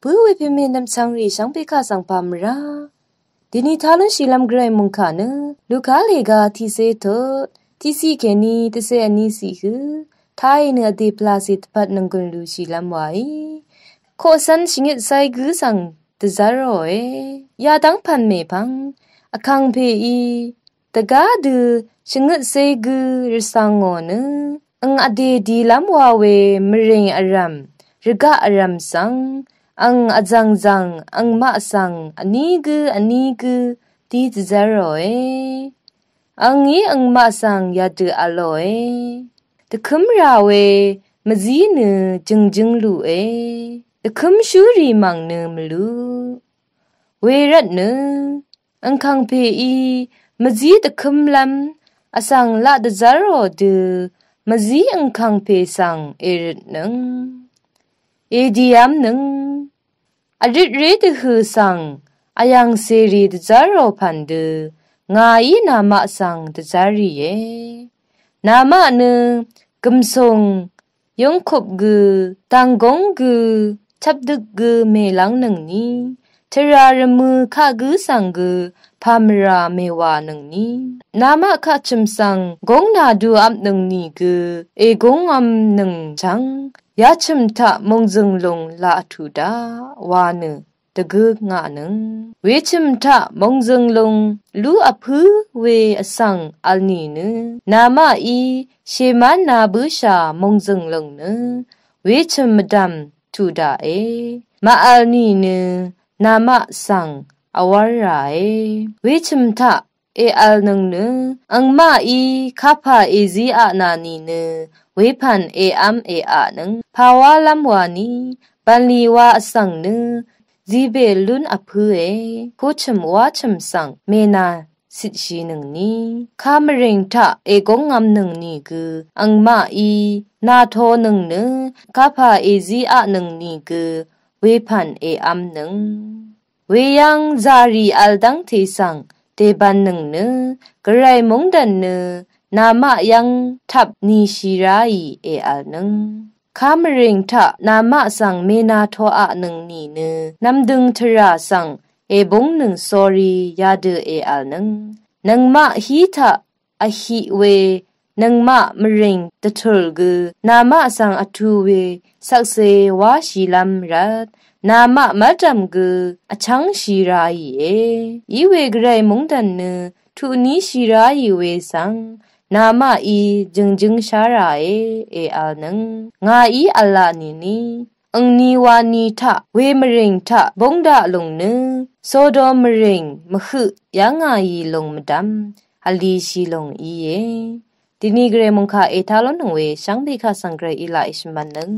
ผู้เวพิเมนำสังรีสังเพคาสังปามราดินีทาลุนชีลำไกรมุงคานะลูกาเลกาทีเซโตทีซีแคนีตเซอันนี้สิคือทายเนอเดพลาสิตปัดนังกุนลูชีลำไว้โคสันชิงไซกือสังตะซาโรเอยาดังพันเมพังอคังเพอีตะกาดูชิงไซกือริสังโงนะอังอเดดีลำวาเวมริงอารัมริกะอารัมสังอังอจังจังอังมาสังอันนี้คือดีตะซาโรเออังนี้อังมาสังยาดูอโลเอตะคุมราเวมจีเนจึงลูเอตะคุมชูรีมังเนมลูเวรัตเนอังคังเพอีมจีตะคุมลำอสังละตะซาโรดูมจีอังคังเพสังเอริตนึงเอดียมนึงอริตเรตหือสังอายังเซรีตะซาโรพันดูงาอีนามาสังตะซารีเยนามาเนกึมซงยงคบกือตังกงกือชับดึกกือเมลังหนึ่งนี้ทรารมือข้ากือสังกือพามราเมวาหนึ่งนี้นามาข้าชิมสังกงนาดูอับหนึ่งนี้กือเอกงอัมหนึ่งจังยาชิมทะมงจึงลงลาทุดาวาเนตะกึกงะนึงเวชิมทะมงจึงลงลูอพือเวอสังอัลนีนึนามาอีเชมานาบุชามงจึงลงนึเวชิมดัมทุดาเอมาอัลนีนึนามาสังอวาราเอเวชิมทะเออัลนึงนึอังมาอีคาพาเอซีอานานีนึเวพันเออัมเออานึงภาวะลัมวานีปันลีวาอสังนึจีเบลุนอพือเอโคชมวาชมสังเมนาสิชีหนึ่งนี้ข้ามเริงทะเอกงงำหนึ่งนี้คืออังมาอีนาโทหนึ่งนึข้าพาเอซีอะหนึ่งนี้คือเวพันเออัมหนึ่งเวยังจารีอัลดังเทสังเตบันหนึ่งนึกระไรมงดันนึนามายังทับนีชีราอีเออัลหนึ่งคามเริงทะนามาสังเมนาโทอะหนึ่งนี่เนนำดึงทราสังเอบงหนึ่งสอรียาเดเออัลหนึ่งนังมาฮีทะอหิเวนังมามเริงตะทุลกือนามาสังอทูเวสักเซวาชีลัมรัดนามามาจัมกืออชังชีรายีเออีเวกไรมงดันเนทุนีชีรายีเวสังนามาอีจึงชาราเออัลนังงาอีอัลลานีนีอังนีวานีทะเวมเริงทะบงดาลงนึโซโดมเริงมะฮึยังงายีลงมดัมอลีชีลงอีเยดินีเกรมงคาเอทาลนงเวชังเบคาสังเกรอิลาอิชมันนึง